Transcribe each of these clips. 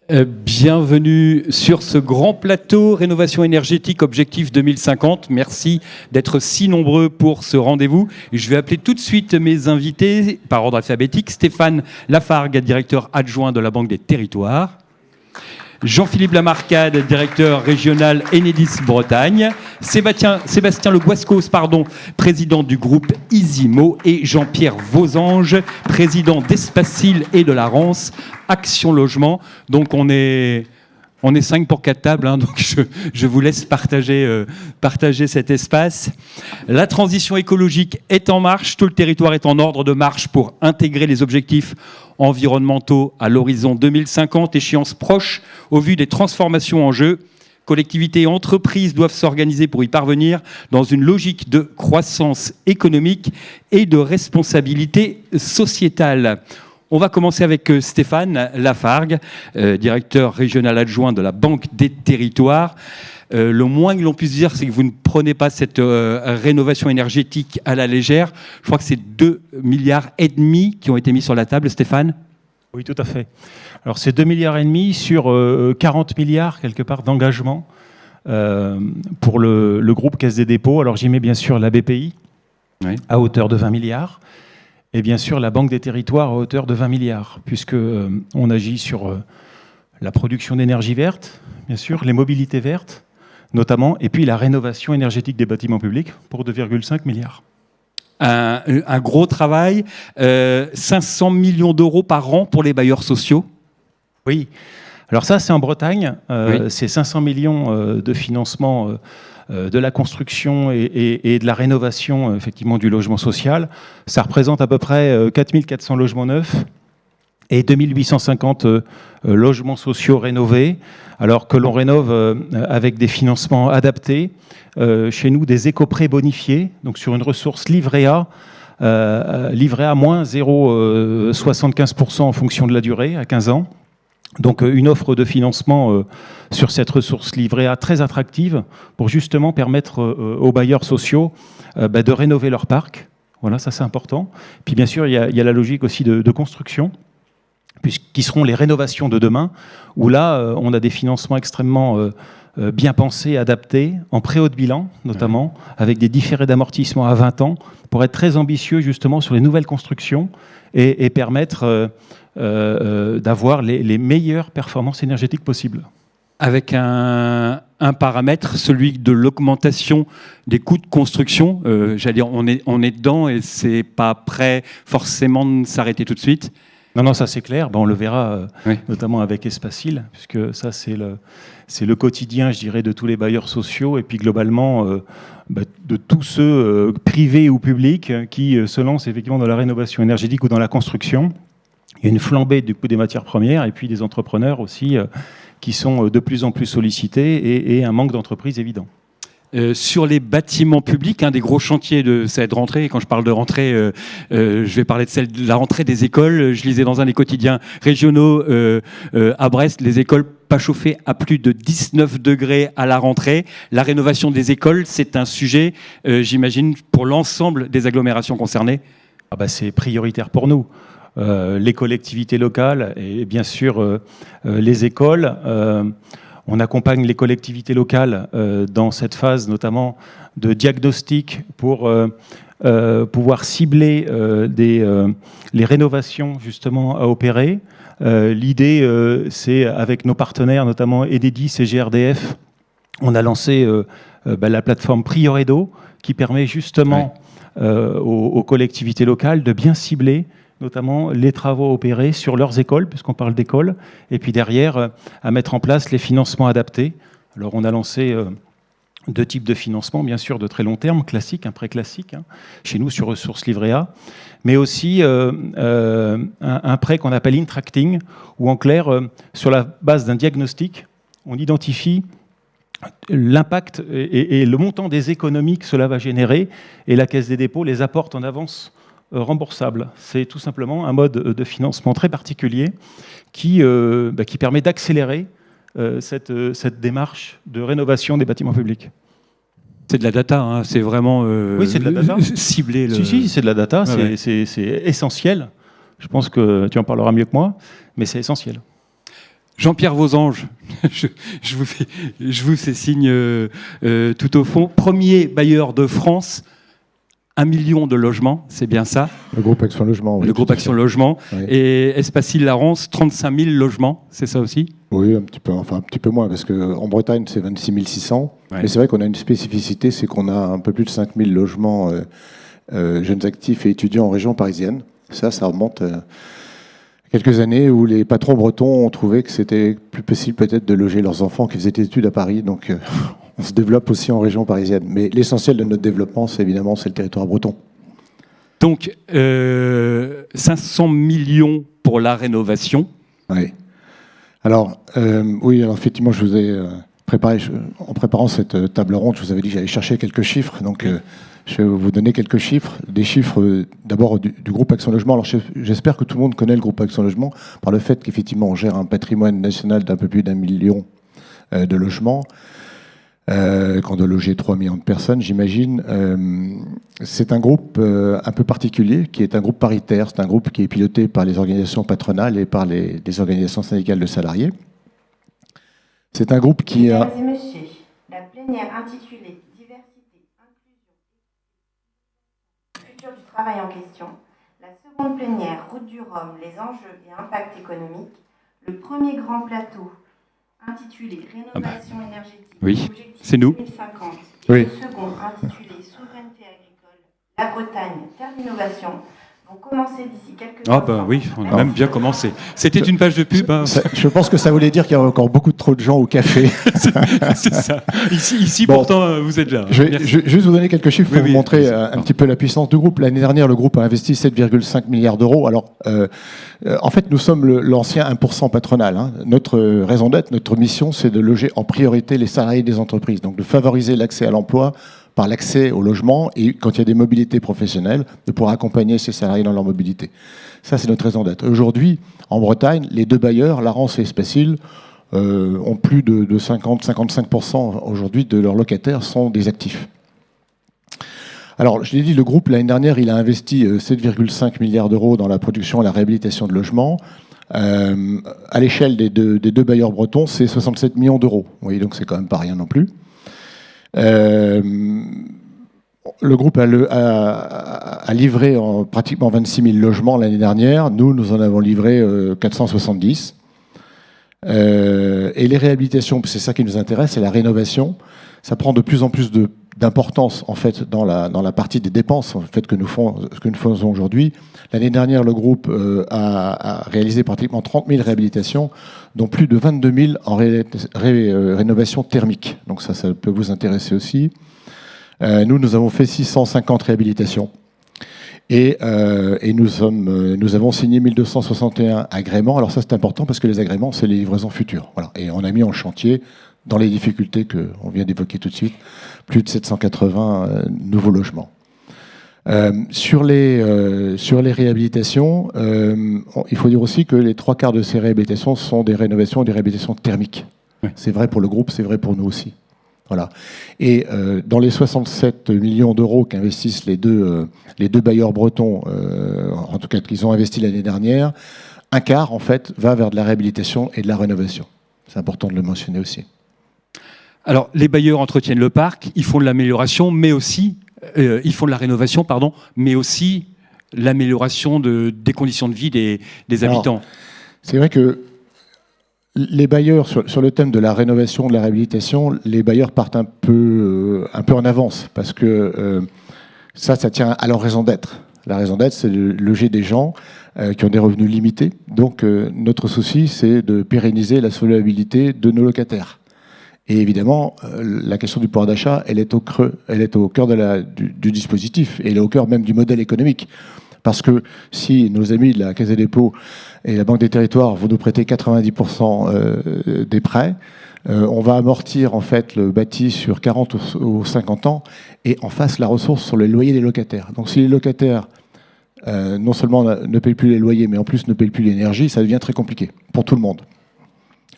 Bienvenue sur ce grand plateau Rénovation énergétique Objectif 2050. Merci d'être si nombreux pour ce rendez-vous. Je vais appeler tout de suite mes invités par ordre alphabétique. Stéphane Lafargue, directeur adjoint de la Banque des Territoires. Jean-Philippe Lamarcade, directeur régional Enedis Bretagne. Sébastien Le Guascos, président du groupe Isimo. Et Jean-Pierre Vausange, président d'Espacil et de la Rance Action Logement. Donc on est 5 pour 4 tables, donc je vous laisse partager cet espace. La transition écologique est en marche, tout le territoire est en ordre de marche pour intégrer les objectifs environnementaux à l'horizon 2050, échéance proche au vu des transformations en jeu. Collectivités et entreprises doivent s'organiser pour y parvenir dans une logique de croissance économique et de responsabilité sociétale. On va commencer avec Stéphane Lafargue, directeur régional adjoint de la Banque des Territoires. Le moins que l'on puisse dire, c'est que vous ne prenez pas cette rénovation énergétique à la légère. Je crois que c'est 2,5 milliards qui ont été mis sur la table, Stéphane. Oui, tout à fait. Alors c'est 2,5 milliards sur 40 milliards, quelque part, d'engagement pour le groupe Caisse des dépôts. Alors j'y mets bien sûr la BPI, oui, à hauteur de 20 milliards. Et bien sûr, la Banque des Territoires à hauteur de 20 milliards, puisqu'on agit sur la production d'énergie verte, bien sûr, les mobilités vertes, notamment, et puis la rénovation énergétique des bâtiments publics pour 2,5 milliards. Un gros travail, 500 millions d'euros par an pour les bailleurs sociaux. Oui, alors ça, c'est en Bretagne, oui. C'est 500 millions de financement de la construction et de la rénovation effectivement du logement social. Ça représente à peu près 4400 logements neufs et 2850 logements sociaux rénovés, alors que l'on rénove avec des financements adaptés. Chez nous, des éco-prêts bonifiés, donc sur une ressource livret A moins 0,75% en fonction de la durée, à 15 ans. Donc une offre de financement sur cette ressource livret A très attractive pour justement permettre aux bailleurs sociaux de rénover leur parc. Voilà, ça c'est important. Puis bien sûr, il y a la logique aussi de construction, qui seront les rénovations de demain, où là, on a des financements extrêmement bien pensés, adaptés, en pré-haut de bilan notamment, avec des différés d'amortissement à 20 ans, pour être très ambitieux justement sur les nouvelles constructions et permettre d'avoir les meilleures performances énergétiques possibles. Avec un paramètre, celui de l'augmentation des coûts de construction. J'allais dire, on est dedans et c'est pas prêt forcément de s'arrêter tout de suite. Non, ça c'est clair. On le verra oui, notamment avec Espacil, puisque ça c'est le quotidien, je dirais, de tous les bailleurs sociaux et puis globalement de tous ceux privés ou publics qui se lancent effectivement dans la rénovation énergétique ou dans la construction. Il y a une flambée du coût des matières premières et puis des entrepreneurs aussi qui sont de plus en plus sollicités et un manque d'entreprises évident. Sur les bâtiments publics, un des gros chantiers de cette rentrée, et quand je parle de rentrée, je vais parler de la rentrée des écoles. Je lisais dans un des quotidiens régionaux à Brest, les écoles pas chauffées à plus de 19 degrés à la rentrée. La rénovation des écoles, c'est un sujet, j'imagine, pour l'ensemble des agglomérations concernées. C'est prioritaire pour nous. Les collectivités locales et bien sûr les écoles. On accompagne les collectivités locales dans cette phase notamment de diagnostic pour pouvoir cibler les rénovations justement à opérer. L'idée, c'est avec nos partenaires, notamment Enedis et GRDF, on a lancé la plateforme Prioredo qui permet justement aux collectivités locales de bien cibler notamment les travaux opérés sur leurs écoles, puisqu'on parle d'écoles, et puis derrière, à mettre en place les financements adaptés. Alors on a lancé 2 types de financements, bien sûr de très long terme, classique, un prêt classique, chez nous sur ressources livret A, mais aussi un prêt qu'on appelle Intracting, où en clair, sur la base d'un diagnostic, on identifie l'impact et le montant des économies que cela va générer, et la Caisse des dépôts les apporte en avance remboursable. C'est tout simplement un mode de financement très particulier qui permet d'accélérer cette démarche de rénovation des bâtiments publics. C'est de la data, c'est vraiment oui, c'est de la data. Ciblé. Si, c'est de la data, c'est essentiel. Je pense que tu en parleras mieux que moi, mais c'est essentiel. Jean-Pierre Vausange, je vous fais signe tout au fond. Premier bailleur de France, 1 million de logements, c'est bien ça? Le groupe Action Logement. Oui, le groupe Action Logement. Oui. Et Espacil Larence, 35 000 logements, c'est ça aussi? Oui, un petit peu moins, parce qu'en Bretagne, c'est 26 600. Ouais. Mais c'est vrai qu'on a une spécificité, c'est qu'on a un peu plus de 5 000 logements jeunes actifs et étudiants en région parisienne. Ça remonte quelques années où les patrons bretons ont trouvé que c'était plus possible peut-être de loger leurs enfants qui faisaient des études à Paris. Donc on se développe aussi en région parisienne. Mais l'essentiel de notre développement, c'est évidemment le territoire breton. Donc 500 millions pour la rénovation. Oui. Alors, oui, alors effectivement, je vous ai préparé, en préparant cette table ronde, je vous avais dit que j'allais chercher quelques chiffres. Donc je vais vous donner quelques chiffres. Des chiffres d'abord du groupe Action Logement. Alors j'espère que tout le monde connaît le groupe Action Logement par le fait qu'effectivement on gère un patrimoine national d'un peu plus d'1 million de logements, qu'on doit loger 3 millions de personnes, j'imagine. C'est un groupe un peu particulier, qui est un groupe paritaire. C'est un groupe qui est piloté par les organisations patronales et par les organisations syndicales de salariés. C'est un groupe qui a... Mesdames et messieurs, la plénière intitulée Futur du travail en question, la seconde plénière Route du Rhum, les enjeux et impacts économiques, le premier grand plateau intitulé Rénovation énergétique, oui, c'est nous. 2050, oui. et le second intitulé Souveraineté agricole, la Bretagne, terre d'innovation, vont commencer d'ici quelques instants. Ah ben oui, on a même bien commencé. C'était une page de pub. Hein. Je pense que ça voulait dire qu'il y a encore beaucoup trop de gens au café. C'est ça. Ici bon, pourtant, vous êtes là. Je vais juste vous donner quelques chiffres pour vous montrer un petit peu la puissance du groupe. L'année dernière, le groupe a investi 7,5 milliards d'euros. Alors, en fait, nous sommes l'ancien 1% patronal. Hein. Notre raison d'être, notre mission, c'est de loger en priorité les salariés des entreprises. Donc, de favoriser l'accès à l'emploi par l'accès au logement et quand il y a des mobilités professionnelles, de pouvoir accompagner ces salariés dans leur mobilité. Ça, c'est notre raison d'être. Aujourd'hui, en Bretagne, les deux bailleurs, Larence et Espacil, ont plus de 50-55% aujourd'hui de leurs locataires sont des actifs. Alors, je l'ai dit, le groupe, l'année dernière, il a investi 7,5 milliards d'euros dans la production et la réhabilitation de logements. À l'échelle des deux bailleurs bretons, c'est 67 millions d'euros. Vous voyez, donc c'est quand même pas rien non plus. Le groupe a livré pratiquement 26 000 logements l'année dernière. Nous en avons livré 470. Et les réhabilitations, c'est ça qui nous intéresse, c'est la rénovation. Ça prend de plus en plus d'importance en fait dans la partie des dépenses en fait, que nous faisons aujourd'hui. L'année dernière, le groupe a réalisé pratiquement 30 000 réhabilitations, dont plus de 22 000 en rénovation thermique. Donc ça peut vous intéresser aussi. Nous avons fait 650 réhabilitations. Et nous avons signé 1261 agréments. Alors ça, c'est important parce que les agréments, c'est les livraisons futures. Voilà. Et on a mis en chantier, dans les difficultés qu'on vient d'évoquer tout de suite, plus de 780 nouveaux logements. Sur les réhabilitations, il faut dire aussi que les 3/4 de ces réhabilitations sont des rénovations et des réhabilitations thermiques. Oui. C'est vrai pour le groupe, c'est vrai pour nous aussi. Voilà. Et dans les 67 millions d'euros qu'investissent les deux bailleurs bretons, en tout cas qu'ils ont investi l'année dernière, un quart en fait va vers de la réhabilitation et de la rénovation. C'est important de le mentionner aussi. Alors les bailleurs entretiennent le parc, ils font de l'amélioration, mais aussi ils font de la rénovation, pardon, mais aussi l'amélioration des conditions de vie des habitants. Alors, c'est vrai que les bailleurs, sur le thème de la rénovation, de la réhabilitation, les bailleurs partent un peu en avance, parce que ça tient à leur raison d'être. La raison d'être, c'est de loger des gens qui ont des revenus limités. Donc notre souci, c'est de pérenniser la solvabilité de nos locataires. Et évidemment, la question du pouvoir d'achat, elle est au cœur du dispositif, et elle est au cœur même du modèle économique. Parce que si nos amis de la Caisse des dépôts et la Banque des territoires vont nous prêter 90% des prêts, on va amortir en fait le bâti sur 40 ou 50 ans et en face la ressource sur les loyers des locataires. Donc si les locataires non seulement ne payent plus les loyers, mais en plus ne payent plus l'énergie, ça devient très compliqué pour tout le monde,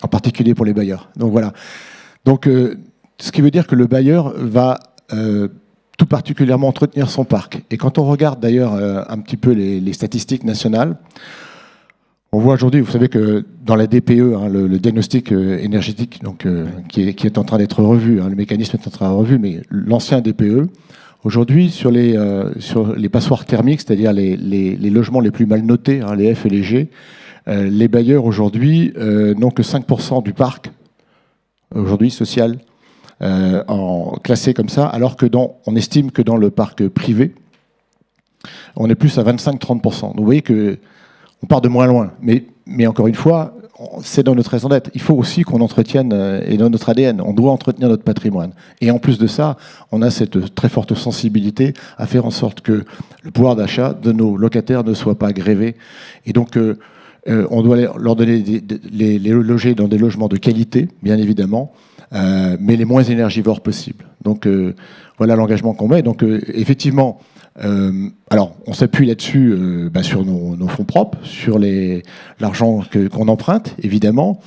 en particulier pour les bailleurs. Donc voilà. Donc ce qui veut dire que le bailleur va tout particulièrement entretenir son parc. Et quand on regarde d'ailleurs un petit peu les statistiques nationales, On voit aujourd'hui, vous savez que dans la DPE, hein, le diagnostic énergétique donc, qui est en train d'être revu, hein, le mécanisme est en train d'être revu, mais l'ancien DPE, aujourd'hui, sur les passoires thermiques, c'est-à-dire les logements les plus mal notés, hein, les F et les G, les bailleurs aujourd'hui n'ont que 5% du parc, aujourd'hui social, classé comme ça, alors que on estime que dans le parc privé, on est plus à 25-30%. Donc vous voyez qu'on part de moins loin. Mais encore une fois, c'est dans notre raison d'être. Il faut aussi qu'on entretienne, et dans notre ADN, on doit entretenir notre patrimoine. Et en plus de ça, on a cette très forte sensibilité à faire en sorte que le pouvoir d'achat de nos locataires ne soit pas grévé. Et donc, on doit leur donner les loger dans des logements de qualité, bien évidemment, mais les moins énergivores possibles. Donc, voilà l'engagement qu'on met. Donc, effectivement, alors, on s'appuie là-dessus sur nos fonds propres, sur l'argent qu'on emprunte, évidemment.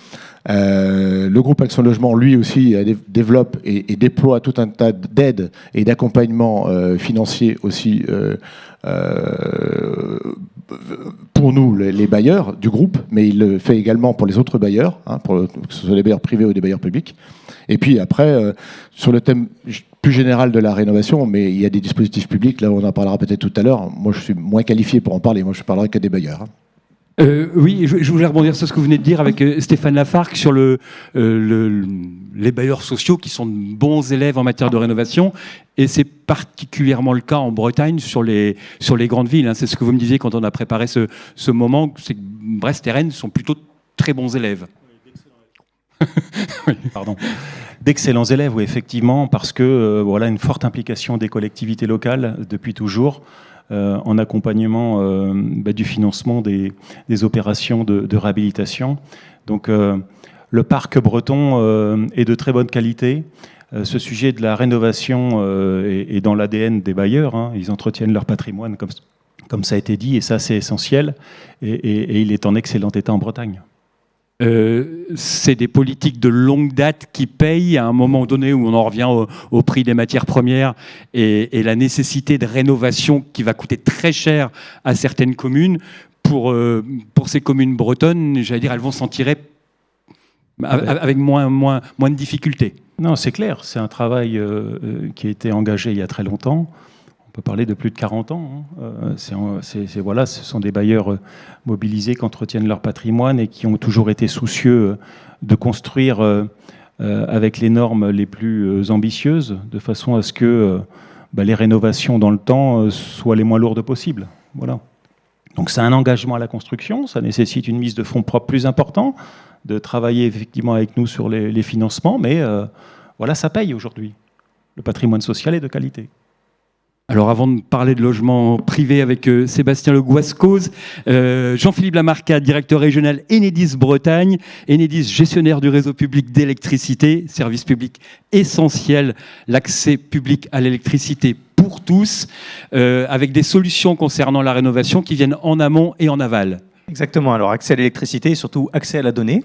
Le groupe Action Logement, lui aussi, développe et déploie tout un tas d'aides et d'accompagnements financiers aussi pour nous, les bailleurs du groupe, mais il le fait également pour les autres bailleurs, hein, que ce soit des bailleurs privés ou des bailleurs publics. Et puis après, sur le thème plus général de la rénovation, mais il y a des dispositifs publics, là on en parlera peut-être tout à l'heure. Moi je suis moins qualifié pour en parler, moi je parlerai que des bailleurs. Oui, je voulais rebondir sur ce que vous venez de dire avec Stéphane Lafargue sur les bailleurs sociaux qui sont de bons élèves en matière de rénovation. Et c'est particulièrement le cas en Bretagne sur les grandes villes. Hein. C'est ce que vous me disiez quand on a préparé ce moment, c'est que Brest et Rennes sont plutôt très bons élèves. Oui, pardon. D'excellents élèves, oui, effectivement, parce que voilà une forte implication des collectivités locales depuis toujours. En accompagnement du financement des opérations de réhabilitation. Donc le parc breton est de très bonne qualité. Ce sujet de la rénovation est dans l'ADN des bailleurs. Hein. Ils entretiennent leur patrimoine, comme ça a été dit, et ça c'est essentiel. Et il est en excellent état en Bretagne. C'est des politiques de longue date qui payent à un moment donné où on en revient au prix des matières premières et la nécessité de rénovation qui va coûter très cher à certaines communes. Pour ces communes bretonnes, j'allais dire, elles vont s'en tirer avec moins de difficultés. Non, c'est clair, c'est un travail qui a été engagé il y a très longtemps. On peut parler de plus de 40 ans. Hein. Voilà, ce sont des bailleurs mobilisés qui entretiennent leur patrimoine et qui ont toujours été soucieux de construire avec les normes les plus ambitieuses, de façon à ce que les rénovations dans le temps soient les moins lourdes possibles. Voilà. Donc c'est un engagement à la construction, ça nécessite une mise de fonds propres plus importante, de travailler effectivement avec nous sur les financements, mais voilà, ça paye aujourd'hui. Le patrimoine social est de qualité. Alors avant de parler de logement privé avec Sébastien Le Guascoz, Jean-Philippe Lamarca, directeur régional Enedis Bretagne, Enedis gestionnaire du réseau public d'électricité, service public essentiel, l'accès public à l'électricité pour tous, avec des solutions concernant la rénovation qui viennent en amont et en aval. Exactement, alors accès à l'électricité et surtout accès à la donnée,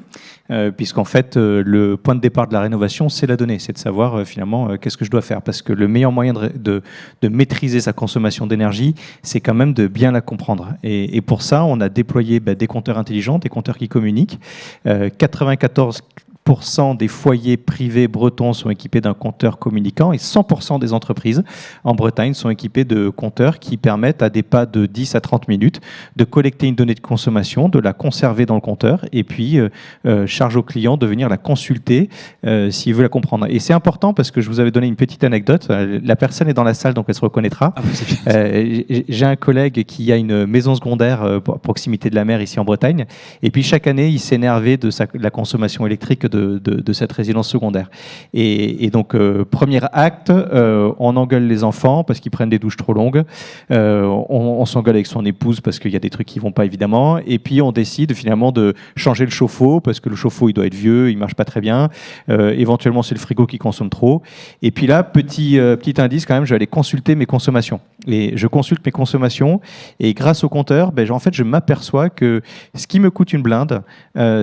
puisqu'en fait le point de départ de la rénovation c'est la donnée, c'est de savoir finalement qu'est-ce que je dois faire, parce que le meilleur moyen de maîtriser sa consommation d'énergie c'est quand même de bien la comprendre, et pour ça on a déployé des compteurs intelligents, des compteurs qui communiquent, 94% des foyers privés bretons sont équipés d'un compteur communicant et 100% des entreprises en Bretagne sont équipées de compteurs qui permettent à des pas de 10 à 30 minutes de collecter une donnée de consommation, de la conserver dans le compteur et puis charge au client de venir la consulter s'il veut la comprendre. Et c'est important parce que je vous avais donné une petite anecdote. La personne est dans la salle donc elle se reconnaîtra. J'ai un collègue qui a une maison secondaire à proximité de la mer ici en Bretagne et puis chaque année il s'est énervé de la consommation électrique de cette résidence secondaire. Et donc, premier acte, on engueule les enfants parce qu'ils prennent des douches trop longues. On s'engueule avec son épouse parce qu'il y a des trucs qui ne vont pas, évidemment. Et puis, on décide finalement de changer le chauffe-eau parce que le chauffe-eau, il doit être vieux, il ne marche pas très bien. Éventuellement, c'est le frigo qui consomme trop. Et puis là, petit indice quand même, je vais aller consulter mes consommations. Et je consulte mes consommations. Et grâce au compteur, en fait, je m'aperçois que ce qui me coûte une blinde,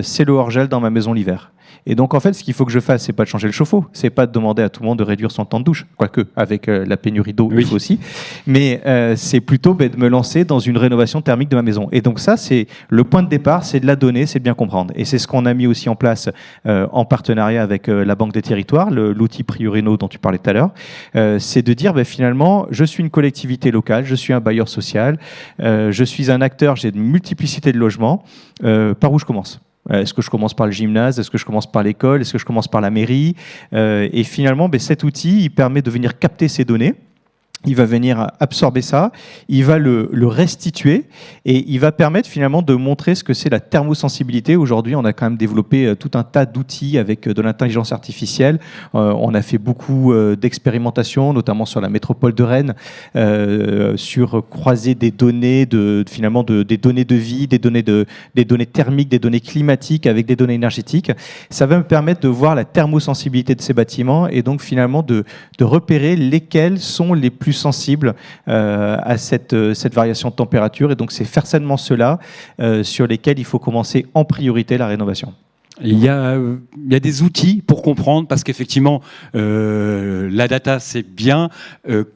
c'est le hors-gel dans ma maison l'hiver. Et donc, en fait, ce qu'il faut que je fasse, c'est pas de changer le chauffe-eau, c'est pas de demander à tout le monde de réduire son temps de douche, quoique avec la pénurie d'eau, il faut aussi, mais c'est plutôt de me lancer dans une rénovation thermique de ma maison. Et donc ça, c'est le point de départ, c'est de la donnée, c'est de bien comprendre. Et c'est ce qu'on a mis aussi en place en partenariat avec la Banque des Territoires, l'outil Priorino dont tu parlais tout à l'heure, c'est de dire finalement, je suis une collectivité locale, je suis un bailleur social, je suis un acteur, j'ai une multiplicité de logements, par où je commence ? Est-ce que je commence par le gymnase? Est-ce que je commence par l'école? Est-ce que je commence par la mairie? Et finalement, cet outil, il permet de venir capter ces données. Il va venir absorber ça, il va le restituer et il va permettre finalement de montrer ce que c'est la thermosensibilité. Aujourd'hui, on a quand même développé tout un tas d'outils avec de l'intelligence artificielle. On a fait beaucoup d'expérimentations, notamment sur la métropole de Rennes, sur croiser des données des données de vie, des données thermiques, des données climatiques avec des données énergétiques. Ça va me permettre de voir la thermosensibilité de ces bâtiments et donc finalement de repérer lesquels sont les plus sensibles à cette variation de température. Et donc, c'est certainement ceux-là sur lesquels il faut commencer en priorité la rénovation. Il y a des outils pour comprendre, parce qu'effectivement, la data, c'est bien.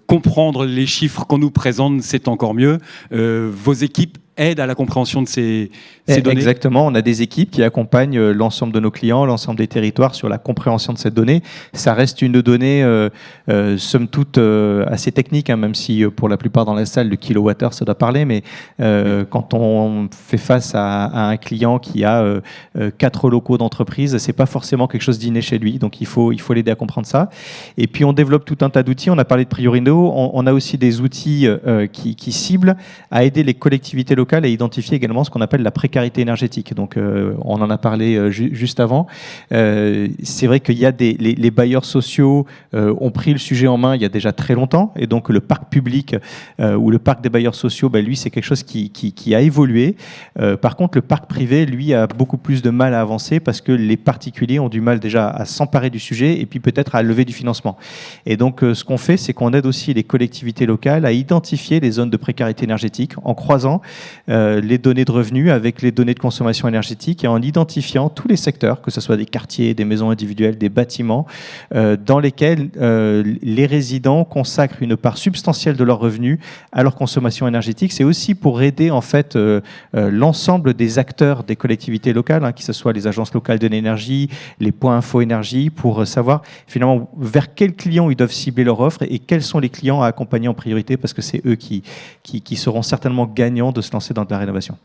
Comprendre les chiffres qu'on nous présente, c'est encore mieux. Vos équipes aident à la compréhension de ces données. Exactement, on a des équipes qui accompagnent l'ensemble de nos clients, l'ensemble des territoires sur la compréhension de cette donnée. Ça reste une donnée, somme toute, assez technique, même si pour la plupart dans la salle, le kilowattheure, ça doit parler, mais quand on fait face à un client qui a 4 locaux d'entreprise, c'est pas forcément quelque chose d'inné chez lui, donc il faut l'aider à comprendre ça. Et puis on développe tout un tas d'outils, on a parlé de Priorino, on a aussi des outils qui ciblent à aider les collectivités locales à identifier également ce qu'on appelle la précarité énergétique. Donc, on en a parlé juste avant. C'est vrai qu'il y a les bailleurs sociaux ont pris le sujet en main il y a déjà très longtemps, et donc le parc public ou le parc des bailleurs sociaux, lui, c'est quelque chose qui a évolué. Par contre, le parc privé, lui, a beaucoup plus de mal à avancer parce que les particuliers ont du mal déjà à s'emparer du sujet et puis peut-être à lever du financement. Et donc, ce qu'on fait, c'est qu'on aide aussi les collectivités locales à identifier les zones de précarité énergétique en croisant les données de revenus avec les données de consommation énergétique et en identifiant tous les secteurs, que ce soit des quartiers, des maisons individuelles, des bâtiments, dans lesquels les résidents consacrent une part substantielle de leurs revenus à leur consommation énergétique. C'est aussi pour aider en fait l'ensemble des acteurs des collectivités locales, que ce soit les agences locales de l'énergie, les points info énergie, pour savoir finalement vers quels clients ils doivent cibler leur offre et quels sont les clients à accompagner en priorité, parce que c'est eux qui seront certainement gagnants de se lancer dans de la rénovation.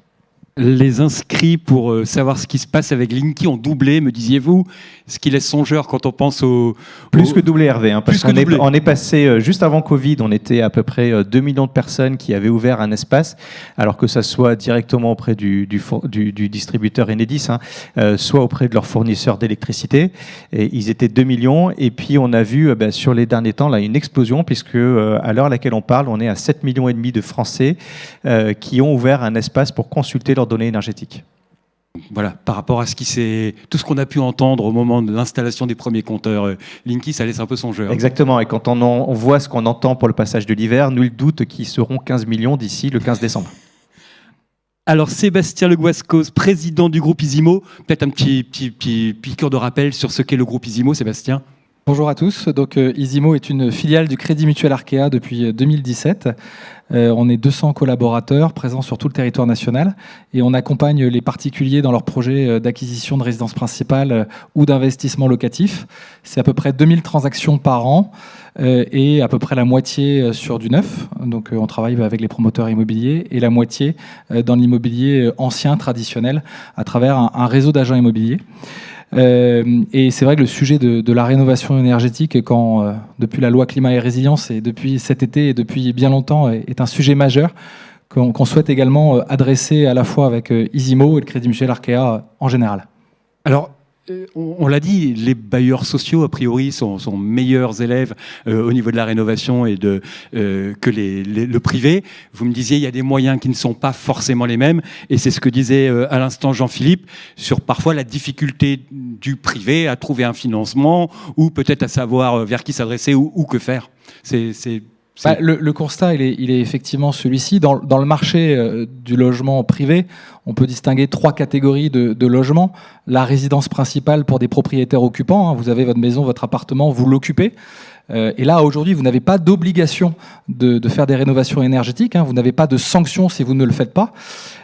Les inscrits pour savoir ce qui se passe avec Linky ont doublé, me disiez-vous, ce qui laisse songeur quand on pense au... Plus que doublé, Hervé, parce qu'on doublé. On est passé, juste avant Covid, on était à peu près 2 millions de personnes qui avaient ouvert un espace, alors que ça soit directement auprès du distributeur Enedis, soit auprès de leur fournisseur d'électricité. Et ils étaient 2 millions, et puis on a vu sur les derniers temps là, une explosion, puisque à l'heure à laquelle on parle, on est à 7,5 millions de Français qui ont ouvert un espace pour consulter leurs données énergétiques. Voilà, par rapport à tout ce qu'on a pu entendre au moment de l'installation des premiers compteurs Linky, ça laisse un peu songeur. Exactement, et quand on voit ce qu'on entend pour le passage de l'hiver, nul doute qu'ils seront 15 millions d'ici le 15 décembre. Alors Sébastien Le Guascos, président du groupe Isimo, peut-être un petit piqûre de rappel sur ce qu'est le groupe Isimo, Sébastien. Bonjour à tous. Donc, Isimo est une filiale du Crédit Mutuel Arkea depuis 2017. On est 200 collaborateurs présents sur tout le territoire national et on accompagne les particuliers dans leurs projets d'acquisition de résidence principale ou d'investissement locatif. C'est à peu près 2000 transactions par an et à peu près la moitié sur du neuf. Donc, on travaille avec les promoteurs immobiliers et la moitié dans l'immobilier ancien, traditionnel, à travers un réseau d'agents immobiliers. Et c'est vrai que le sujet de la rénovation énergétique, depuis la loi climat et résilience et depuis cet été et depuis bien longtemps, est un sujet majeur qu'on souhaite également adresser à la fois avec Isimo et le Crédit Mutuel Arkea en général. Alors, on l'a dit, les bailleurs sociaux, a priori, sont meilleurs élèves au niveau de la rénovation et que le privé. Vous me disiez, il y a des moyens qui ne sont pas forcément les mêmes. Et c'est ce que disait à l'instant Jean-Philippe sur parfois la difficulté du privé à trouver un financement ou peut-être à savoir vers qui s'adresser ou que faire. C'est Le constat, il est effectivement celui-ci. Dans le marché du logement privé, on peut distinguer 3 catégories de logements. La résidence principale pour des propriétaires occupants. Vous avez votre maison, votre appartement, vous l'occupez. Et là, aujourd'hui, vous n'avez pas d'obligation de faire des rénovations énergétiques. Vous n'avez pas de sanctions si vous ne le faites pas.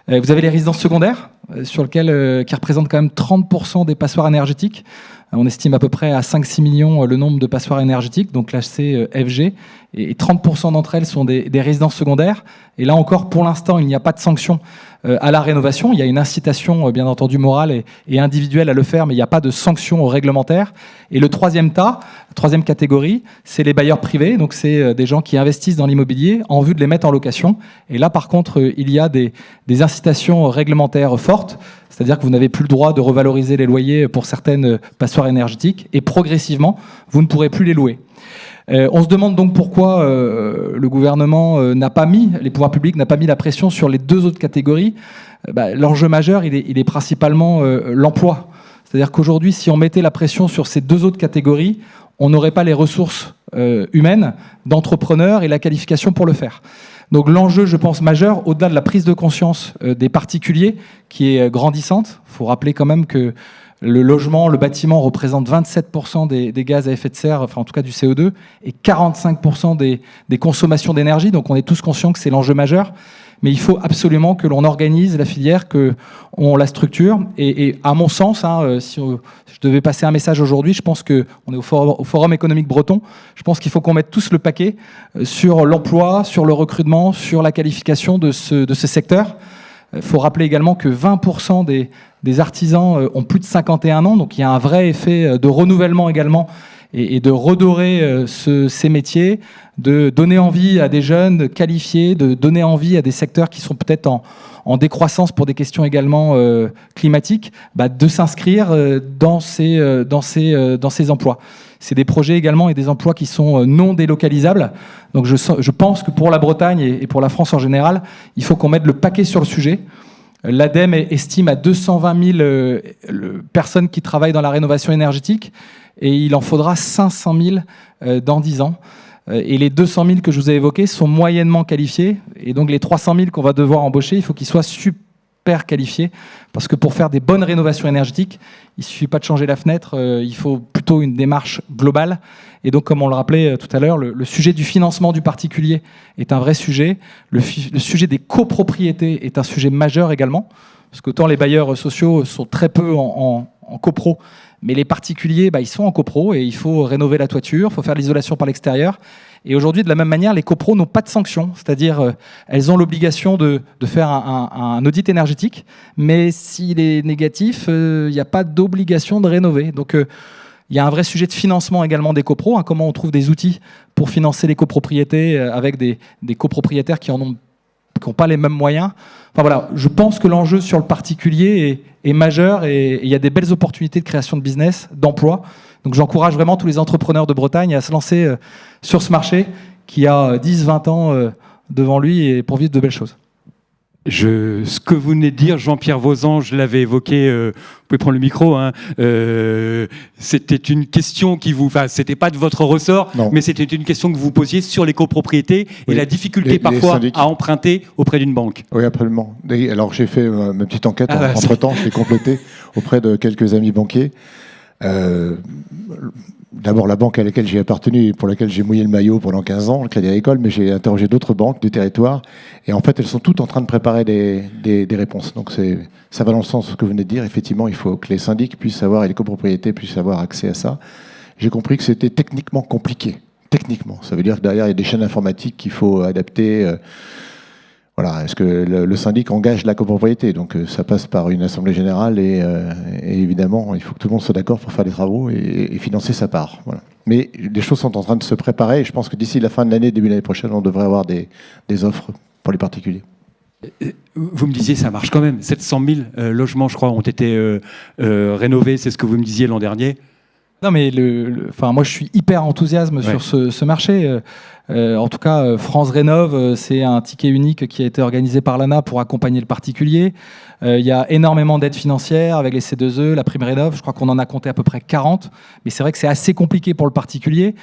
Vous avez les résidences secondaires, qui représentent quand même 30% des passoires énergétiques. On estime à peu près à 5-6 millions le nombre de passoires énergétiques, donc classées FG. Et 30% d'entre elles sont des résidences secondaires. Et là encore, pour l'instant, il n'y a pas de sanction à la rénovation. Il y a une incitation, bien entendu, morale et individuelle à le faire, mais il n'y a pas de sanction réglementaire. Et le troisième catégorie, c'est les bailleurs privés. Donc, c'est des gens qui investissent dans l'immobilier en vue de les mettre en location. Et là, par contre, il y a des incitations réglementaires fortes. C'est-à-dire que vous n'avez plus le droit de revaloriser les loyers pour certaines passoires énergétiques. Et progressivement, vous ne pourrez plus les louer. On se demande donc pourquoi le gouvernement les pouvoirs publics n'ont pas mis la pression sur les 2 autres catégories. L'enjeu majeur, il est principalement l'emploi. C'est-à-dire qu'aujourd'hui, si on mettait la pression sur ces 2 autres catégories, on n'aurait pas les ressources humaines, d'entrepreneurs et la qualification pour le faire. Donc l'enjeu, je pense, majeur, au-delà de la prise de conscience des particuliers, qui est grandissante. Il faut rappeler quand même que le logement, le bâtiment représente 27% des gaz à effet de serre, enfin en tout cas du CO2, et 45% des consommations d'énergie. Donc on est tous conscients que c'est l'enjeu majeur. Mais il faut absolument que l'on organise la filière, qu'on la structure. Et à mon sens, si je devais passer un message aujourd'hui, je pense qu'on est au Forum économique breton, je pense qu'il faut qu'on mette tous le paquet sur l'emploi, sur le recrutement, sur la qualification de ce secteur. Il faut rappeler également que 20% des artisans ont plus de 51 ans, donc il y a un vrai effet de renouvellement également et de redorer ces métiers, de donner envie à des jeunes qualifiés, de donner envie à des secteurs qui sont peut-être en décroissance pour des questions également climatiques, de s'inscrire dans ces emplois. C'est des projets également et des emplois qui sont non délocalisables. Donc je pense que pour la Bretagne et pour la France en général, il faut qu'on mette le paquet sur le sujet. L'ADEME estime à 220 000 personnes qui travaillent dans la rénovation énergétique et il en faudra 500 000 dans 10 ans. Et les 200 000 que je vous ai évoqués sont moyennement qualifiés. Et donc les 300 000 qu'on va devoir embaucher, il faut qu'ils soient super qualifiés. Parce que pour faire des bonnes rénovations énergétiques, il ne suffit pas de changer la fenêtre, il faut plutôt une démarche globale. Et donc, comme on le rappelait tout à l'heure, le sujet du financement du particulier est un vrai sujet. Le sujet des copropriétés est un sujet majeur également. Parce qu'autant les bailleurs sociaux sont très peu en copro, mais les particuliers, ils sont en copro et il faut rénover la toiture, il faut faire l'isolation par l'extérieur. Et aujourd'hui, de la même manière, les copros n'ont pas de sanctions, c'est-à-dire elles ont l'obligation de faire un audit énergétique, mais s'il est négatif, il n'y a pas d'obligation de rénover. Donc il y a un vrai sujet de financement également des copros, comment on trouve des outils pour financer les copropriétés avec des copropriétaires qui n'ont pas les mêmes moyens. Enfin voilà, je pense que l'enjeu sur le particulier est majeur et il y a des belles opportunités de création de business, d'emploi. Donc j'encourage vraiment tous les entrepreneurs de Bretagne à se lancer sur ce marché qui a 10-20 ans devant lui et pour vivre de belles choses. Ce que vous venez de dire, Jean-Pierre Vausan, je l'avais évoqué, vous pouvez prendre le micro, c'était une question c'était pas de votre ressort, non. Mais c'était une question que vous posiez sur les copropriétés et la difficulté parfois à emprunter auprès d'une banque. Oui, absolument. Alors j'ai fait ma petite enquête entre-temps, je l'ai complétée auprès de quelques amis banquiers. D'abord la banque à laquelle j'ai appartenu et pour laquelle j'ai mouillé le maillot pendant 15 ans, le Crédit Agricole, mais j'ai interrogé d'autres banques du territoire et en fait elles sont toutes en train de préparer des réponses. Donc ça va dans le sens que vous venez de dire. Effectivement, il faut que les syndics puissent avoir et les copropriétés puissent avoir accès à ça. J'ai compris que c'était techniquement compliqué. Techniquement, ça veut dire que derrière il y a des chaînes informatiques qu'il faut adapter. Voilà, est-ce que le syndic engage la copropriété? Donc ça passe par une assemblée générale et évidemment, il faut que tout le monde soit d'accord pour faire les travaux et financer sa part. Voilà. Mais les choses sont en train de se préparer et je pense que d'ici la fin de l'année, début de l'année prochaine, on devrait avoir des offres pour les particuliers. Vous me disiez, ça marche quand même. 700 000 logements, je crois, ont été rénovés. C'est ce que vous me disiez l'an dernier. Non, mais moi, je suis hyper enthousiaste sur ce marché. En tout cas, France Rénov', c'est un ticket unique qui a été organisé par l'ANA pour accompagner le particulier. Il y a énormément d'aides financières avec les C2E, la prime Rénov'. Je crois qu'on en a compté à peu près 40. Mais c'est vrai que c'est assez compliqué pour le particulier.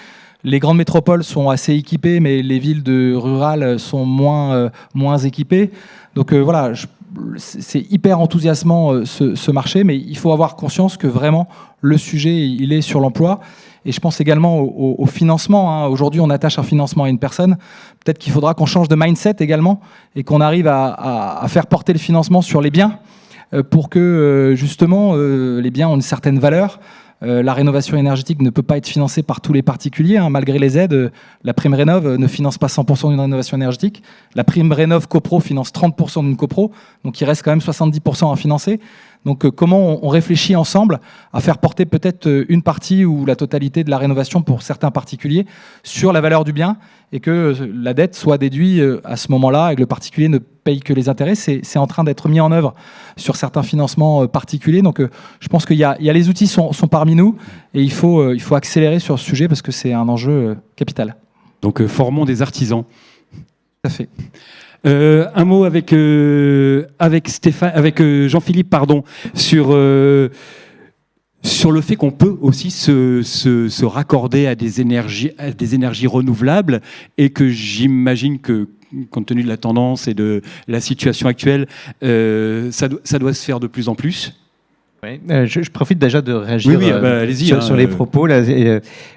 les grandes métropoles sont assez équipées, mais les villes rurales sont moins équipées. Donc voilà, c'est hyper enthousiasmant ce marché, mais il faut avoir conscience que vraiment le sujet, il est sur l'emploi. Et je pense également au financement. Aujourd'hui, on attache un financement à une personne. Peut-être qu'il faudra qu'on change de mindset également et qu'on arrive à faire porter le financement sur les biens pour que justement les biens ont une certaine valeur. La rénovation énergétique ne peut pas être financée par tous les particuliers. Malgré les aides, la prime Rénov ne finance pas 100% d'une rénovation énergétique. La prime Rénov copro finance 30% d'une copro. Donc il reste quand même 70% à financer. Donc comment on réfléchit ensemble à faire porter peut-être une partie ou la totalité de la rénovation pour certains particuliers sur la valeur du bien et que la dette soit déduite à ce moment-là et que le particulier ne paye que les intérêts. C'est en train d'être mis en œuvre sur certains financements particuliers. Donc je pense qu'il y a les outils sont parmi nous et il faut accélérer sur ce sujet parce que c'est un enjeu capital. Donc formons des artisans. Tout à fait. Un mot avec Stéphane, avec Jean-Philippe, pardon, sur le fait qu'on peut aussi se raccorder à des énergies renouvelables et que j'imagine que, compte tenu de la tendance et de la situation actuelle, ça doit se faire de plus en plus. Oui, je profite déjà de réagir allez-y, sur les propos. Là,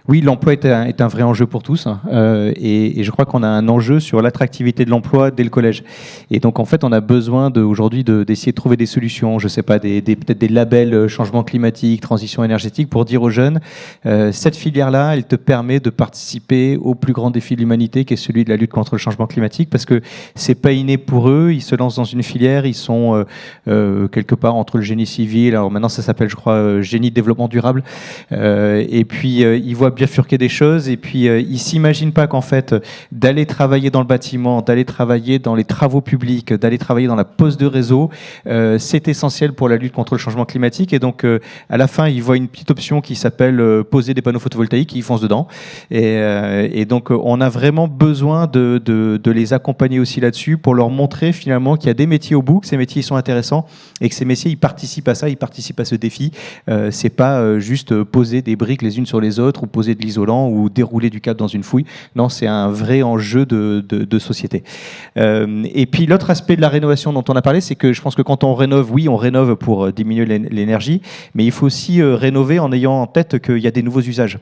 oui, l'emploi est un vrai enjeu pour tous et je crois qu'on a un enjeu sur l'attractivité de l'emploi dès le collège. Et donc, en fait, on a besoin aujourd'hui d'essayer de trouver des solutions, je ne sais pas, peut-être des labels changement climatique, transition énergétique, pour dire aux jeunes, cette filière-là, elle te permet de participer au plus grand défi de l'humanité, qui est celui de la lutte contre le changement climatique, parce que c'est pas inné pour eux, ils se lancent dans une filière, ils sont quelque part entre le génie civil, alors maintenant ça s'appelle je crois génie de développement durable, et puis ils voient bifurquer des choses et puis ils s'imaginent pas qu'en fait d'aller travailler dans le bâtiment, d'aller travailler dans les travaux publics, d'aller travailler dans la pose de réseau, c'est essentiel pour la lutte contre le changement climatique. Et donc à la fin ils voient une petite option qui s'appelle poser des panneaux photovoltaïques, ils foncent dedans et donc on a vraiment besoin de les accompagner aussi là-dessus pour leur montrer finalement qu'il y a des métiers au bout, que ces métiers sont intéressants et que ces métiers ils participent à ça, ils participent à ce défi. C'est pas juste poser des briques les unes sur les autres ou poser de l'isolant ou dérouler du câble dans une fouille. Non, c'est un vrai enjeu de société. Et puis l'autre aspect de la rénovation dont on a parlé, c'est que je pense que quand on rénove, oui, on rénove pour diminuer l'énergie, mais il faut aussi rénover en ayant en tête qu'il y a des nouveaux usages.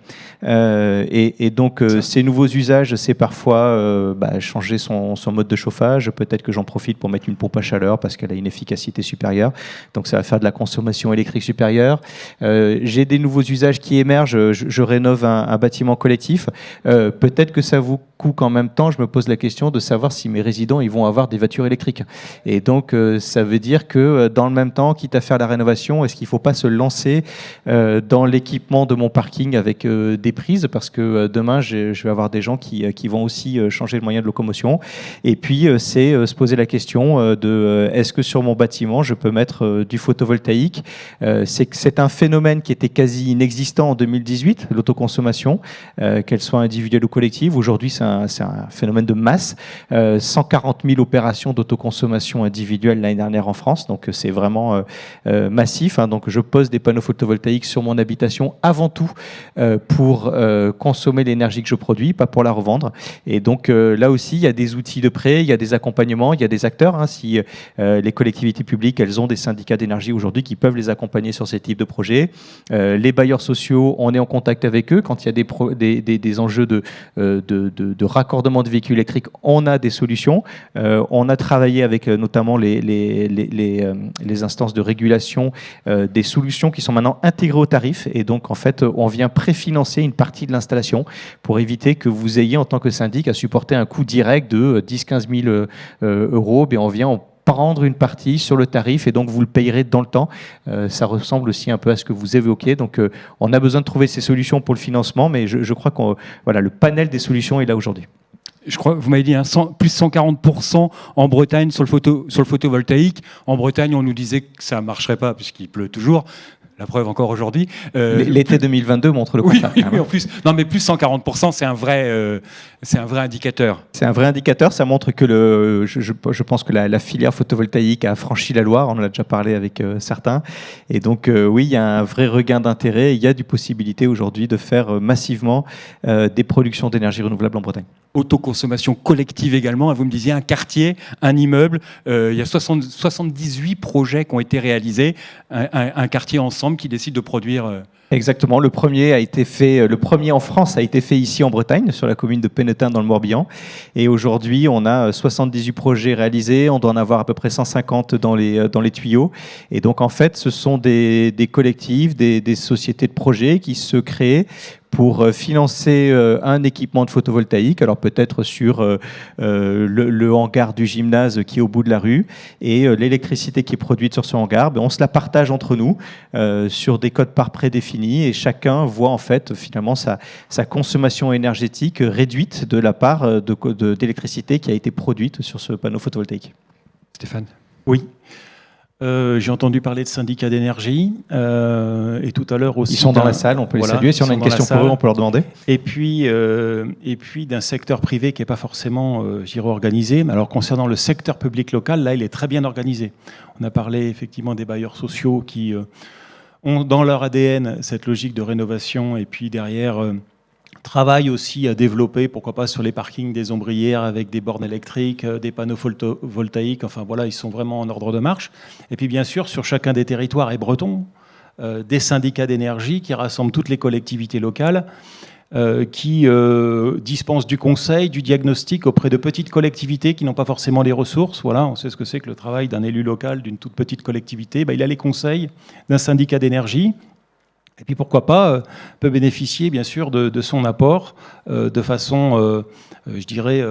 Et donc ces nouveaux usages, c'est parfois changer son mode de chauffage. Peut-être que j'en profite pour mettre une pompe à chaleur parce qu'elle a une efficacité supérieure. Donc ça va faire de la consommation électrique supérieure. J'ai des nouveaux usages qui émergent. Je rénove un bâtiment collectif. Peut-être que ça vous coûte en même temps. Je me pose la question de savoir si mes résidents ils vont avoir des voitures électriques. Et donc ça veut dire que dans le même temps, quitte à faire la rénovation, est-ce qu'il ne faut pas se lancer dans l'équipement de mon parking avec des prises, parce que demain je vais avoir des gens qui vont aussi changer le moyen de locomotion. Et puis c'est se poser la question de est-ce que sur mon bâtiment je peux mettre du photovoltaïque. C'est un phénomène qui était quasi inexistant en 2018, l'autoconsommation, qu'elle soit individuelle ou collective. Aujourd'hui, c'est un phénomène de masse. 140 000 opérations d'autoconsommation individuelle l'année dernière en France, donc c'est vraiment massif. Donc je pose des panneaux photovoltaïques sur mon habitation avant tout pour consommer l'énergie que je produis, pas pour la revendre. Et donc là aussi, il y a des outils de prêt, il y a des accompagnements, il y a des acteurs. Si les collectivités publiques, elles ont des syndicats d'énergie aujourd'hui qui peuvent les accompagner sur ces types de projets. Les bailleurs sociaux, on est en contact avec eux. Quand il y a des enjeux de raccordement de véhicules électriques, on a des solutions. On a travaillé avec notamment les instances de régulation, des solutions qui sont maintenant intégrées au tarif. Et donc, en fait, on vient préfinancer une partie de l'installation pour éviter que vous ayez, en tant que syndic, à supporter un coût direct de 10-15 000 euros. On vient prendre une partie sur le tarif et donc vous le payerez dans le temps. Ça ressemble aussi un peu à ce que vous évoquez. Donc on a besoin de trouver ces solutions pour le financement, mais je crois que le panel des solutions est là aujourd'hui. Je crois que vous m'avez dit plus 140% en Bretagne sur le photovoltaïque. En Bretagne, on nous disait que ça ne marcherait pas puisqu'il pleut toujours. La preuve encore aujourd'hui. L'été 2022 montre le Oui, contraire. oui, en plus. Non, mais plus 140%, c'est un vrai indicateur. C'est un vrai indicateur, ça montre que je pense que la filière photovoltaïque a franchi la Loire, on en a déjà parlé avec certains, et donc oui, il y a un vrai regain d'intérêt, il y a des possibilités aujourd'hui de faire massivement des productions d'énergie renouvelable en Bretagne. Autoconsommation collective également, vous me disiez un quartier, un immeuble, il y a 78 projets qui ont été réalisés, un quartier ensemble qui décide de produire... Exactement. Le premier en France a été fait ici en Bretagne, sur la commune de Pennetin dans le Morbihan. Et aujourd'hui, on a 78 projets réalisés. On doit en avoir à peu près 150 dans les tuyaux. Et donc, en fait, ce sont des collectifs, des sociétés de projets qui se créent pour financer un équipement de photovoltaïque, alors peut-être sur le hangar du gymnase qui est au bout de la rue, et l'électricité qui est produite sur ce hangar, on se la partage entre nous sur des codes-parts prédéfinis, et chacun voit en fait finalement sa consommation énergétique réduite de la part d'électricité qui a été produite sur ce panneau photovoltaïque. Stéphane ? Oui. J'ai entendu parler de syndicats d'énergie et tout à l'heure aussi. Ils sont dans la salle, on peut les saluer. Si on a une question pour eux, on peut leur demander. Et puis d'un secteur privé qui n'est pas forcément organisé. Alors concernant le secteur public local, là, il est très bien organisé. On a parlé effectivement des bailleurs sociaux qui ont dans leur ADN cette logique de rénovation, et puis derrière travaillent aussi à développer, pourquoi pas sur les parkings des ombrières avec des bornes électriques, des panneaux photovoltaïques, enfin voilà, ils sont vraiment en ordre de marche. Et puis bien sûr, sur chacun des territoires et bretons, des syndicats d'énergie qui rassemblent toutes les collectivités locales, qui dispensent du conseil, du diagnostic auprès de petites collectivités qui n'ont pas forcément les ressources. Voilà, on sait ce que c'est que le travail d'un élu local d'une toute petite collectivité. Il a les conseils d'un syndicat d'énergie. Et puis pourquoi pas, peut bénéficier bien sûr de son apport de façon, je dirais,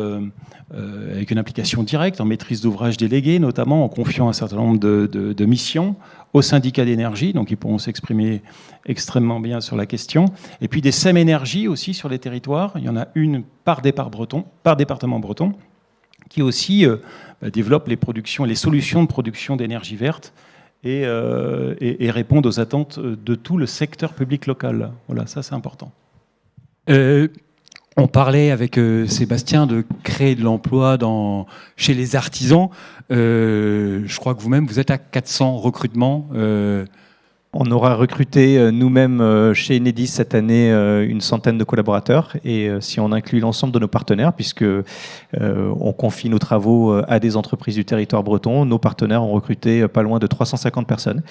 avec une implication directe, en maîtrise d'ouvrage déléguée, notamment en confiant un certain nombre de missions aux syndicats d'énergie, donc ils pourront s'exprimer extrêmement bien sur la question. Et puis des SEM énergie aussi sur les territoires, il y en a une par département breton, qui aussi développe les productions, les solutions de production d'énergie verte, et répondre aux attentes de tout le secteur public local. Voilà, ça c'est important. On parlait avec Sébastien de créer de l'emploi chez les artisans. Je crois que vous-même, vous êtes à 400 recrutements. On aura recruté nous-mêmes chez Enedis cette année une centaine de collaborateurs, et si on inclut l'ensemble de nos partenaires, puisque on confie nos travaux à des entreprises du territoire breton, nos partenaires ont recruté pas loin de 350 personnes,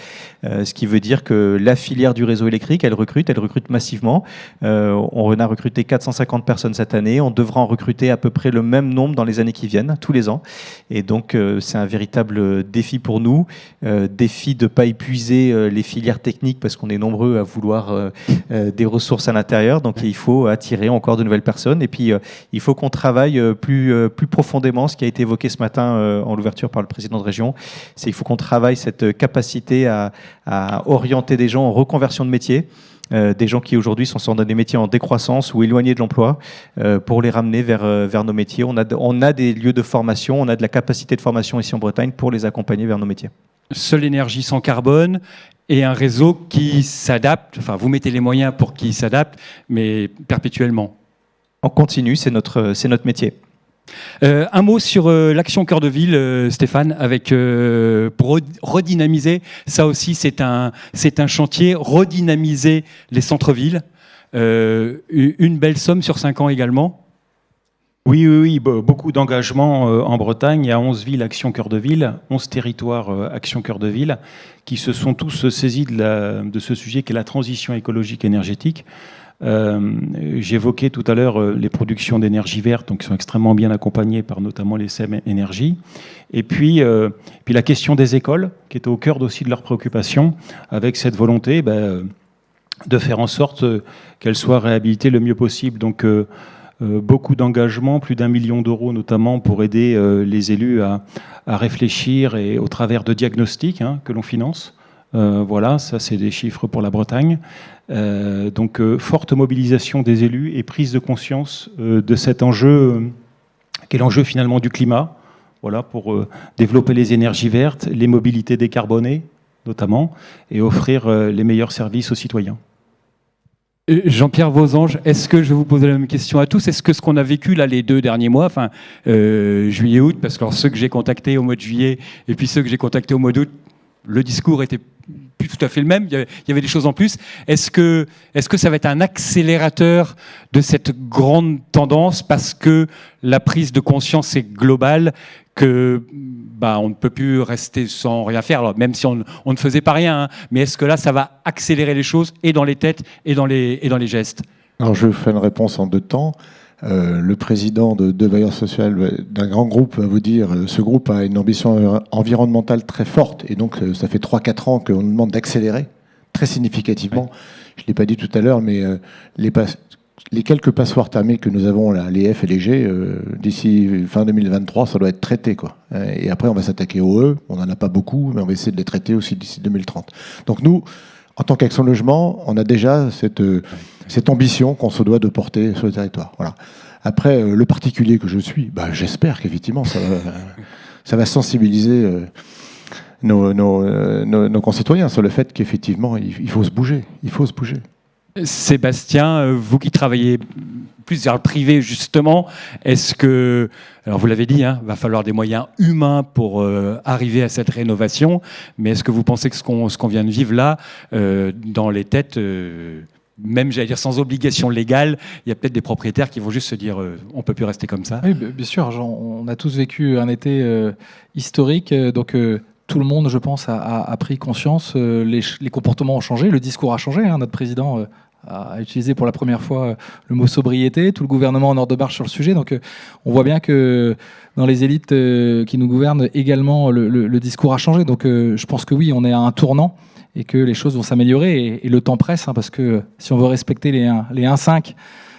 ce qui veut dire que la filière du réseau électrique, elle recrute massivement. On a recruté 450 personnes cette année, on devra en recruter à peu près le même nombre dans les années qui viennent, tous les ans, et donc c'est un véritable défi pour nous, défi de ne pas épuiser les filières technique, parce qu'on est nombreux à vouloir des ressources à l'intérieur, donc il faut attirer encore de nouvelles personnes, et puis il faut qu'on travaille plus profondément, ce qui a été évoqué ce matin en l'ouverture par le président de région, c'est qu'il faut qu'on travaille cette capacité à orienter des gens en reconversion de métier, des gens qui aujourd'hui sont dans des métiers en décroissance ou éloignés de l'emploi, pour les ramener vers nos métiers. On a des lieux de formation, on a de la capacité de formation ici en Bretagne pour les accompagner vers nos métiers. Seule énergie sans carbone et un réseau qui s'adapte, enfin vous mettez les moyens pour qu'il s'adapte, mais perpétuellement. On continue, c'est notre métier. Un mot sur l'action Cœur de Ville, Stéphane, pour redynamiser, ça aussi c'est un chantier, redynamiser les centres-villes, une belle somme sur 5 ans également. Oui, beaucoup d'engagements en Bretagne. Il y a 11 villes Action Cœur de Ville, 11 territoires Action Cœur de Ville, qui se sont tous saisis de ce sujet qui est la transition écologique énergétique. J'évoquais tout à l'heure les productions d'énergie verte, donc qui sont extrêmement bien accompagnées par notamment les SEM énergie. Et puis la question des écoles, qui est au cœur aussi de leurs préoccupations, avec cette volonté de faire en sorte qu'elles soient réhabilitées le mieux possible. Donc beaucoup d'engagements, plus d'1 million d'euros notamment pour aider les élus à réfléchir, et au travers de diagnostics que l'on finance. Voilà, ça c'est des chiffres pour la Bretagne. Donc forte mobilisation des élus et prise de conscience de cet enjeu, qui est l'enjeu finalement du climat. Voilà, pour développer les énergies vertes, les mobilités décarbonées, notamment, et offrir les meilleurs services aux citoyens. Jean-Pierre Vausange, est-ce que je vais vous poser la même question à tous? Est-ce que ce qu'on a vécu là les 2 derniers mois, enfin juillet-août, parce que alors, ceux que j'ai contactés au mois de juillet et puis ceux que j'ai contactés au mois d'août, le discours était plus tout à fait le même, il y avait des choses en plus. Est-ce que ça va être un accélérateur de cette grande tendance parce que la prise de conscience est globale, que on ne peut plus rester sans rien faire, alors, même si on ne faisait pas rien, hein, mais est-ce que là ça va accélérer les choses et dans les têtes et dans les gestes? Alors je fais une réponse en 2 temps. Le président de Bailleurs Social d'un grand groupe va vous dire ce groupe a une ambition environnementale très forte et donc ça fait 3-4 ans qu'on nous demande d'accélérer très significativement. Je ne l'ai pas dit tout à l'heure, mais les quelques passoires thermiques que nous avons là, les F et les G, d'ici fin 2023, ça doit être traité, quoi. Et après, on va s'attaquer aux E. On n'en a pas beaucoup, mais on va essayer de les traiter aussi d'ici 2030. Donc nous, en tant qu'Action Logement, on a déjà cette ambition qu'on se doit de porter sur le territoire. Voilà. Après, le particulier que je suis, j'espère qu'effectivement, ça va sensibiliser nos concitoyens sur le fait qu'effectivement, il faut se bouger. Il faut se bouger. Sébastien, vous qui travaillez plus vers le privé justement, est-ce que, alors vous l'avez dit, va falloir des moyens humains pour arriver à cette rénovation, mais est-ce que vous pensez que ce qu'on vient de vivre là, dans les têtes, même j'allais dire sans obligation légale, il y a peut-être des propriétaires qui vont juste se dire on ne peut plus rester comme ça? Oui, bien sûr, on a tous vécu un été historique, donc tout le monde, je pense, a pris conscience, les comportements ont changé, le discours a changé. Notre président a utilisé pour la première fois le mot sobriété, tout le gouvernement en ordre de marche sur le sujet. Donc on voit bien que dans les élites qui nous gouvernent également, le discours a changé. Donc je pense que oui, on est à un tournant et que les choses vont s'améliorer. Et le temps presse, parce que si on veut respecter les 1,5,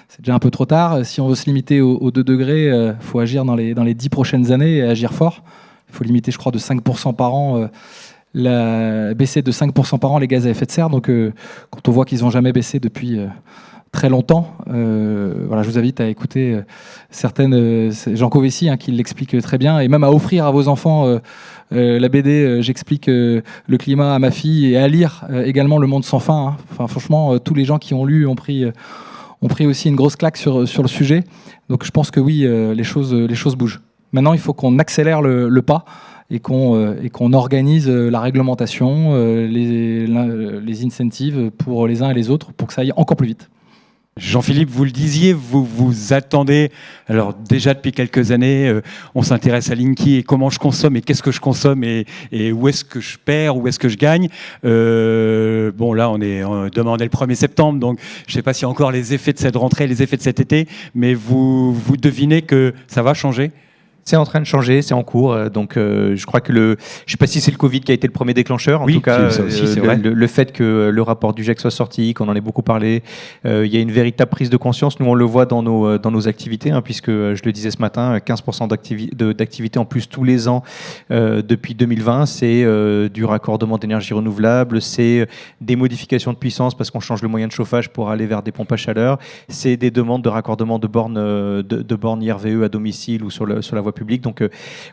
c'est déjà un peu trop tard. Si on veut se limiter aux 2 degrés, il faut agir dans les 10 prochaines années et agir fort. Il faut limiter, je crois, de 5% par an, baisser de 5% par an les gaz à effet de serre. Donc, quand on voit qu'ils n'ont jamais baissé depuis très longtemps, voilà, je vous invite à écouter certaines, Jean Covessi, qui l'explique très bien, et même à offrir à vos enfants la BD J'explique le climat à ma fille, et à lire également Le Monde sans fin. Enfin, franchement, tous les gens qui ont lu ont pris aussi une grosse claque sur le sujet. Donc, je pense que oui, les choses bougent. Maintenant, il faut qu'on accélère le pas et qu'on organise la réglementation, les incentives pour les uns et les autres pour que ça aille encore plus vite. Jean-Philippe, vous le disiez, vous attendez, alors déjà depuis quelques années, on s'intéresse à Linky et comment je consomme et qu'est-ce que je consomme et où est-ce que je perds, où est-ce que je gagne. Bon, là, on est demandé le 1er septembre, donc je ne sais pas s'il y a encore les effets de cette rentrée, les effets de cet été, mais vous devinez que ça va changer? C'est en train de changer, c'est en cours. Donc, je crois que je ne sais pas si c'est le Covid qui a été le premier déclencheur. En tout cas, ça aussi, c'est vrai. Le fait que le rapport du GIEC soit sorti, qu'on en ait beaucoup parlé, il y a une véritable prise de conscience. Nous, on le voit dans nos activités, puisque je le disais ce matin, 15% d'activité en plus tous les ans depuis 2020. C'est du raccordement d'énergie renouvelable, c'est des modifications de puissance parce qu'on change le moyen de chauffage pour aller vers des pompes à chaleur. C'est des demandes de raccordement de bornes IRVE à domicile ou sur la voie publique. Donc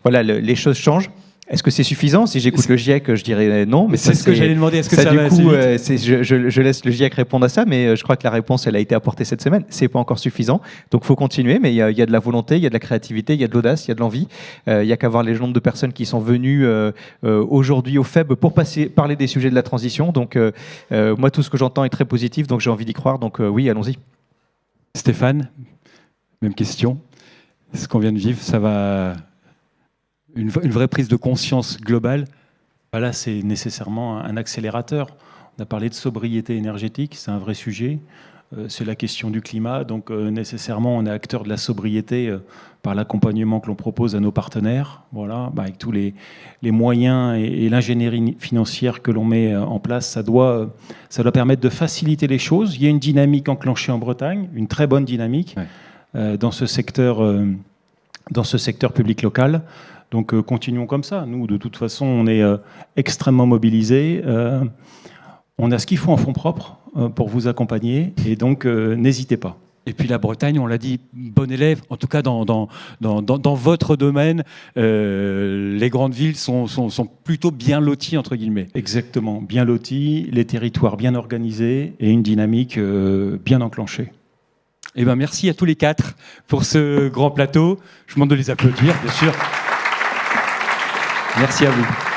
voilà, les choses changent. Est-ce que c'est suffisant? Si j'écoute le GIEC, je dirais non. Mais c'est ce que j'allais demander. Est-ce que ça du va coup, assez vite? je laisse le GIEC répondre à ça, mais je crois que la réponse, elle a été apportée cette semaine. C'est pas encore suffisant. Donc, faut continuer. Mais il y a de la volonté, il y a de la créativité, il y a de l'audace, il y a de l'envie. Il y a qu'à voir les nombres de personnes qui sont venues aujourd'hui au FEB pour parler des sujets de la transition. Donc, moi, tout ce que j'entends est très positif. Donc, j'ai envie d'y croire. Donc, oui, allons-y. Stéphane, même question. Ce qu'on vient de vivre, ça va... Une vraie prise de conscience globale? Là, c'est nécessairement un accélérateur. On a parlé de sobriété énergétique, c'est un vrai sujet. C'est la question du climat. Donc, nécessairement, on est acteur de la sobriété par l'accompagnement que l'on propose à nos partenaires. Voilà, avec tous les moyens et l'ingénierie financière que l'on met en place, ça doit permettre de faciliter les choses. Il y a une dynamique enclenchée en Bretagne, une très bonne dynamique dans ce secteur public local. Donc continuons comme ça. Nous, de toute façon, on est extrêmement mobilisés. On a ce qu'il faut en fonds propres pour vous accompagner. Et donc, n'hésitez pas. Et puis la Bretagne, on l'a dit, bon élève, en tout cas dans votre domaine, les grandes villes sont plutôt bien loties, entre guillemets. Exactement, bien lotis, les territoires bien organisés et une dynamique bien enclenchée. Eh ben, merci à tous les quatre pour ce grand plateau. Je vous demande de les applaudir, bien sûr. Merci à vous.